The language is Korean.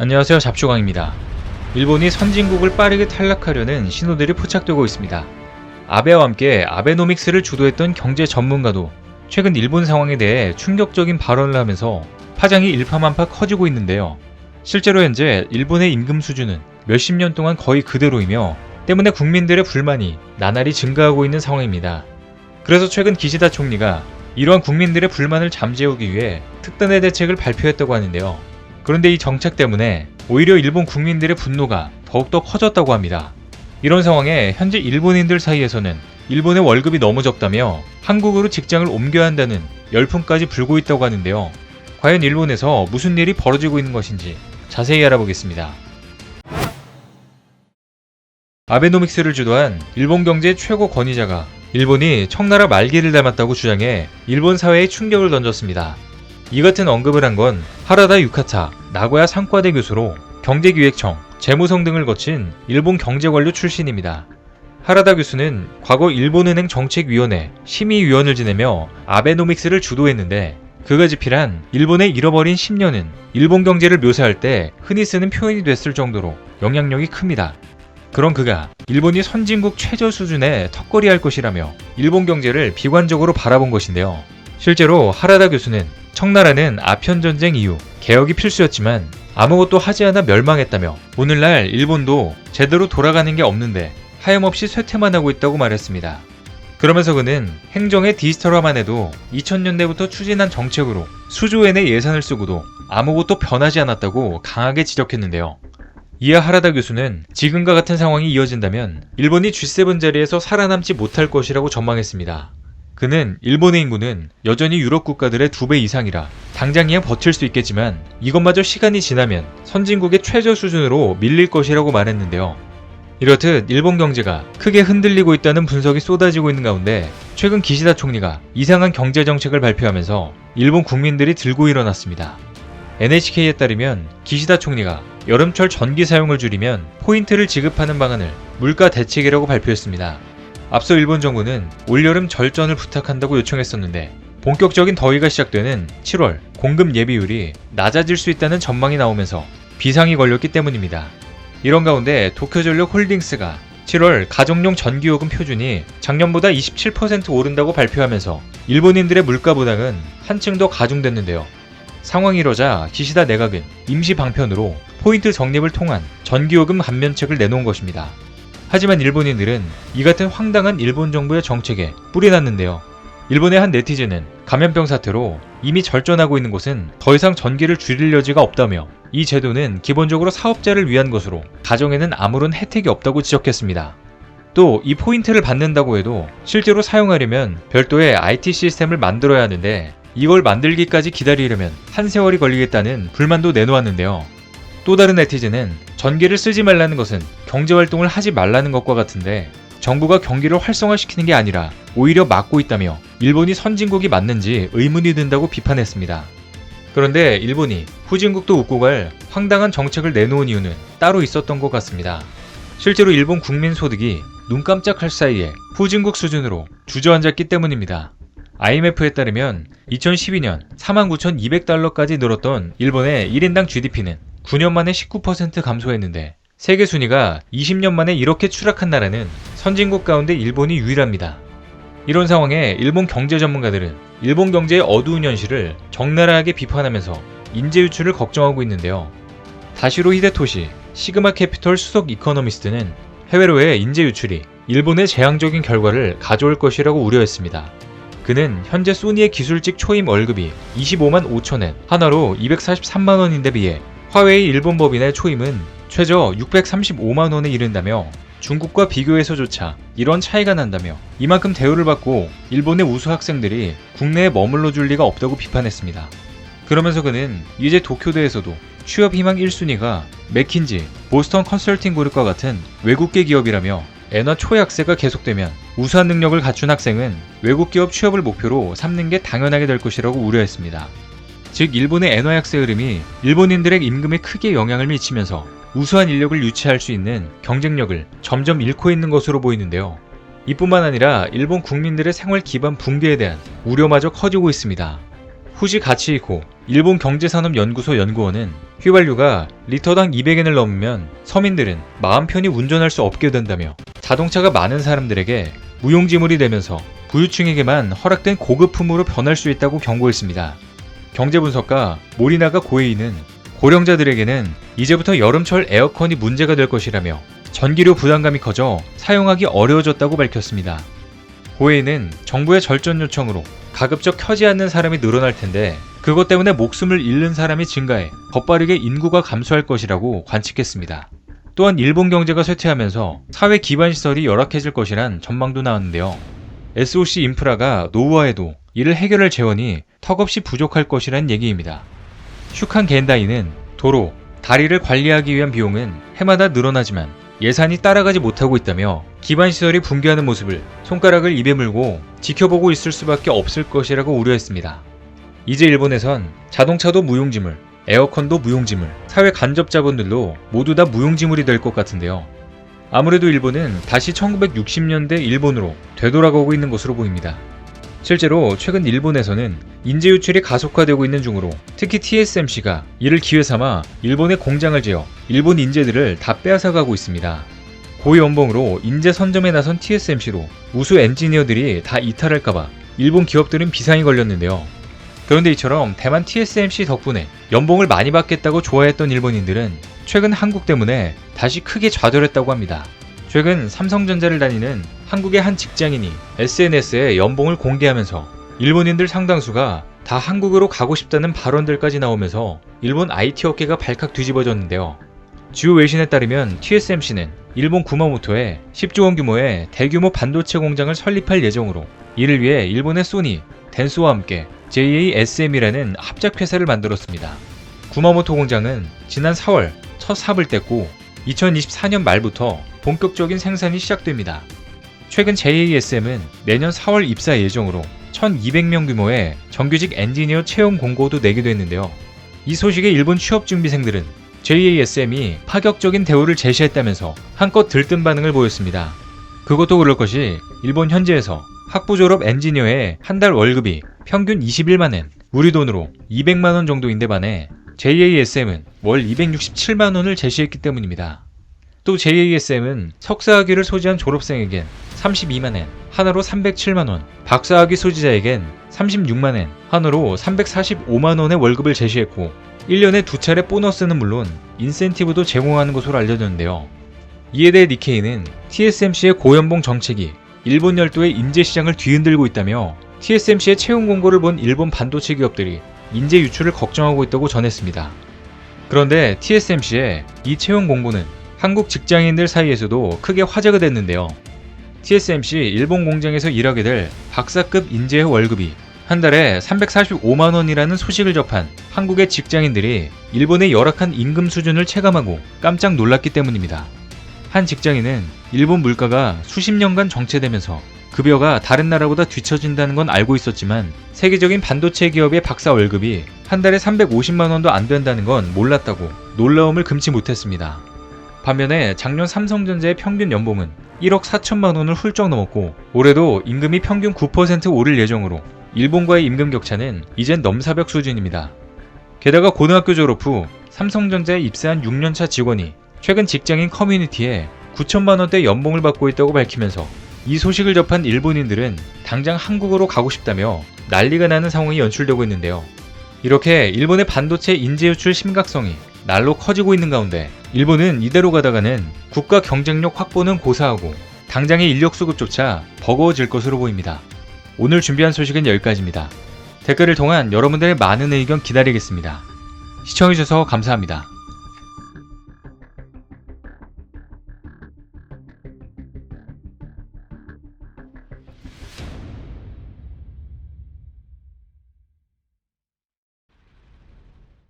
안녕하세요, 잡초광입니다. 일본이 선진국을 빠르게 탈락하려는 신호들이 포착되고 있습니다. 아베와 함께 아베노믹스를 주도했던 경제 전문가도 최근 일본 상황에 대해 충격적인 발언을 하면서 파장이 일파만파 커지고 있는데요. 실제로 현재 일본의 임금 수준은 몇십 년 동안 거의 그대로이며 때문에 국민들의 불만이 나날이 증가하고 있는 상황입니다. 그래서 최근 기시다 총리가 이러한 국민들의 불만을 잠재우기 위해 특단의 대책을 발표했다고 하는데요. 그런데 이 정책 때문에 오히려 일본 국민들의 분노가 더욱더 커졌다고 합니다. 이런 상황에 현재 일본인들 사이에서는 일본의 월급이 너무 적다며 한국으로 직장을 옮겨야 한다는 열풍까지 불고 있다고 하는데요. 과연 일본에서 무슨 일이 벌어지고 있는 것인지 자세히 알아보겠습니다. 아베노믹스를 주도한 일본 경제의 최고 권위자가 일본이 청나라 말기를 닮았다고 주장해 일본 사회에 충격을 던졌습니다. 이 같은 언급을 한 건 하라다 유카타 나고야 상과대 교수로 경제기획청, 재무성 등을 거친 일본 경제관료 출신입니다. 하라다 교수는 과거 일본은행 정책위원회 심의위원을 지내며 아베노믹스를 주도했는데 그가 집필한 일본의 잃어버린 10년은 일본 경제를 묘사할 때 흔히 쓰는 표현이 됐을 정도로 영향력이 큽니다. 그런 그가 일본이 선진국 최저 수준의 턱걸이할 것이라며 일본 경제를 비관적으로 바라본 것인데요. 실제로 하라다 교수는 청나라는 아편전쟁 이후 개혁이 필수였지만 아무것도 하지 않아 멸망했다며 오늘날 일본도 제대로 돌아가는 게 없는데 하염없이 쇠퇴만 하고 있다고 말했습니다. 그러면서 그는 행정의 디지털화만 해도 2000년대부터 추진한 정책으로 수조엔의 예산을 쓰고도 아무것도 변하지 않았다고 강하게 지적했는데요. 이에 하라다 교수는 지금과 같은 상황이 이어진다면 일본이 G7 자리에서 살아남지 못할 것이라고 전망했습니다. 그는 일본의 인구는 여전히 유럽 국가들의 2배 이상이라 당장이야 버틸 수 있겠지만 이것마저 시간이 지나면 선진국의 최저 수준으로 밀릴 것이라고 말했는데요. 이렇듯 일본 경제가 크게 흔들리고 있다는 분석이 쏟아지고 있는 가운데 최근 기시다 총리가 이상한 경제 정책을 발표하면서 일본 국민들이 들고 일어났습니다. NHK에 따르면 기시다 총리가 여름철 전기 사용을 줄이면 포인트를 지급하는 방안을 물가 대책이라고 발표했습니다. 앞서 일본 정부는 올여름 절전을 부탁한다고 요청했었는데 본격적인 더위가 시작되는 7월 공급 예비율이 낮아질 수 있다는 전망이 나오면서 비상이 걸렸기 때문입니다. 이런 가운데 도쿄전력 홀딩스가 7월 가정용 전기요금 표준이 작년보다 27% 오른다고 발표하면서 일본인들의 물가 부담은 한층 더 가중됐는데요. 상황이 이러자 기시다 내각은 임시 방편으로 포인트 적립을 통한 전기요금 감면책을 내놓은 것입니다. 하지만 일본인들은 이 같은 황당한 일본 정부의 정책에 뿔이 났는데요. 일본의 한 네티즌은 감염병 사태로 이미 절전하고 있는 곳은 더 이상 전기를 줄일 여지가 없다며 이 제도는 기본적으로 사업자를 위한 것으로 가정에는 아무런 혜택이 없다고 지적했습니다. 또 이 포인트를 받는다고 해도 실제로 사용하려면 별도의 IT 시스템을 만들어야 하는데 이걸 만들기까지 기다리려면 한 세월이 걸리겠다는 불만도 내놓았는데요. 또 다른 네티즌은 전기를 쓰지 말라는 것은 경제활동을 하지 말라는 것과 같은데 정부가 경기를 활성화시키는 게 아니라 오히려 막고 있다며 일본이 선진국이 맞는지 의문이 든다고 비판했습니다. 그런데 일본이 후진국도 웃고 갈 황당한 정책을 내놓은 이유는 따로 있었던 것 같습니다. 실제로 일본 국민 소득이 눈 깜짝할 사이에 후진국 수준으로 주저앉았기 때문입니다. IMF에 따르면 2012년 49,200달러까지 늘었던 일본의 1인당 GDP는 9년 만에 19% 감소했는데 세계 순위가 20년 만에 이렇게 추락한 나라는 선진국 가운데 일본이 유일합니다. 이런 상황에 일본 경제 전문가들은 일본 경제의 어두운 현실을 적나라하게 비판하면서 인재 유출을 걱정하고 있는데요. 다시로 히데토시 시그마 캐피털 수석 이코노미스트는 해외로의 인재 유출이 일본의 재앙적인 결과를 가져올 것이라고 우려했습니다. 그는 현재 소니의 기술직 초임 월급이 25만 5천엔, 하나로 243만원인데 비해 화웨이 일본 법인의 초임은 최저 635만원에 이른다며 중국과 비교해서조차 이런 차이가 난다며 이만큼 대우를 받고 일본의 우수 학생들이 국내에 머물러 줄 리가 없다고 비판했습니다. 그러면서 그는 이제 도쿄대에서도 취업 희망 1순위가 맥킨지, 보스턴 컨설팅 그룹과 같은 외국계 기업이라며 엔화 초약세가 계속되면 우수한 능력을 갖춘 학생은 외국 기업 취업을 목표로 삼는 게 당연하게 될 것이라고 우려했습니다. 즉 일본의 엔화 약세 흐름이 일본인들의 임금에 크게 영향을 미치면서 우수한 인력을 유치할 수 있는 경쟁력을 점점 잃고 있는 것으로 보이는데요. 이뿐만 아니라 일본 국민들의 생활 기반 붕괴에 대한 우려마저 커지고 있습니다. 후지 가치이코 일본 경제산업연구소 연구원은 휘발유가 리터당 200엔을 넘으면 서민들은 마음 편히 운전할 수 없게 된다며 자동차가 많은 사람들에게 무용지물이 되면서 부유층에게만 허락된 고급품으로 변할 수 있다고 경고했습니다. 경제분석가 모리나가 고에이는 고령자들에게는 이제부터 여름철 에어컨이 문제가 될 것이라며 전기료 부담감이 커져 사용하기 어려워졌다고 밝혔습니다. 고에이는 정부의 절전 요청으로 가급적 켜지 않는 사람이 늘어날 텐데 그것 때문에 목숨을 잃는 사람이 증가해 더 빠르게 인구가 감소할 것이라고 관측했습니다. 또한 일본 경제가 쇠퇴하면서 사회 기반 시설이 열악해질 것이란 전망도 나왔는데요. SOC 인프라가 노후화해도 이를 해결할 재원이 턱없이 부족할 것이란 얘기입니다. 슈칸 겐다이는 도로, 다리를 관리하기 위한 비용은 해마다 늘어나지만 예산이 따라가지 못하고 있다며 기반시설이 붕괴하는 모습을 손가락을 입에 물고 지켜보고 있을 수밖에 없을 것이라고 우려했습니다. 이제 일본에선 자동차도 무용지물, 에어컨도 무용지물, 사회 간접 자본들도 모두 다 무용지물이 될 것 같은데요. 아무래도 일본은 다시 1960년대 일본으로 되돌아가고 있는 것으로 보입니다. 실제로 최근 일본에서는 인재 유출이 가속화되고 있는 중으로 특히 TSMC가 이를 기회 삼아 일본에 공장을 지어 일본 인재들을 다 빼앗아가고 있습니다. 고연봉으로 인재 선점에 나선 TSMC로 우수 엔지니어들이 다 이탈할까봐 일본 기업들은 비상이 걸렸는데요. 그런데 이처럼 대만 TSMC 덕분에 연봉을 많이 받겠다고 좋아했던 일본인들은 최근 한국 때문에 다시 크게 좌절했다고 합니다. 최근 삼성전자를 다니는 한국의 한 직장인이 SNS에 연봉을 공개하면서 일본인들 상당수가 다 한국으로 가고 싶다는 발언들까지 나오면서 일본 IT 업계가 발칵 뒤집어졌는데요. 주요 외신에 따르면 TSMC는 일본 구마모토에 10조 원 규모의 대규모 반도체 공장을 설립할 예정으로 이를 위해 일본의 소니, 덴소와 함께 JASM이라는 합작회사를 만들었습니다. 구마모토 공장은 지난 4월 첫 삽을 뗐고 2024년 말부터 본격적인 생산이 시작됩니다. 최근 JASM은 내년 4월 입사 예정으로 1200명 규모의 정규직 엔지니어 채용 공고도 내기도 했는데요. 이 소식에 일본 취업준비생들은 JASM이 파격적인 대우를 제시했다면서 한껏 들뜬 반응을 보였습니다. 그것도 그럴 것이 일본 현지에서 학부 졸업 엔지니어의 한 달 월급이 평균 21만엔, 우리 돈으로 200만원 정도인데 반해 JASM은 월 267만원을 제시했기 때문입니다. 또 JASM은 석사학위를 소지한 졸업생에겐 32만엔, 하나로 307만원, 박사학위 소지자에겐 36만엔, 하나로 345만원의 월급을 제시했고 1년에 2차례 보너스는 물론 인센티브도 제공하는 것으로 알려졌는데요. 이에 대해 니케이는 TSMC의 고연봉 정책이 일본 열도의 인재시장을 뒤흔들고 있다며 TSMC의 채용 공고를 본 일본 반도체 기업들이 인재 유출을 걱정하고 있다고 전했습니다. 그런데 TSMC의 이 채용 공고는 한국 직장인들 사이에서도 크게 화제가 됐는데요. TSMC 일본 공장에서 일하게 될 박사급 인재의 월급이 한 달에 345만원이라는 소식을 접한 한국의 직장인들이 일본의 열악한 임금 수준을 체감하고 깜짝 놀랐기 때문입니다. 한 직장인은 일본 물가가 수십 년간 정체되면서 급여가 다른 나라보다 뒤처진다는 건 알고 있었지만 세계적인 반도체 기업의 박사 월급이 한 달에 350만원도 안 된다는 건 몰랐다고 놀라움을 금치 못했습니다. 반면에 작년 삼성전자의 평균 연봉은 1억 4천만원을 훌쩍 넘었고 올해도 임금이 평균 9% 오를 예정으로 일본과의 임금 격차는 이젠 넘사벽 수준입니다. 게다가 고등학교 졸업 후 삼성전자에 입사한 6년차 직원이 최근 직장인 커뮤니티에 9천만원대 연봉을 받고 있다고 밝히면서 이 소식을 접한 일본인들은 당장 한국으로 가고 싶다며 난리가 나는 상황이 연출되고 있는데요. 이렇게 일본의 반도체 인재 유출 심각성이 날로 커지고 있는 가운데 일본은 이대로 가다가는 국가 경쟁력 확보는 고사하고 당장의 인력 수급조차 버거워질 것으로 보입니다. 오늘 준비한 소식은 여기까지입니다. 댓글을 통한 여러분들의 많은 의견 기다리겠습니다. 시청해주셔서 감사합니다.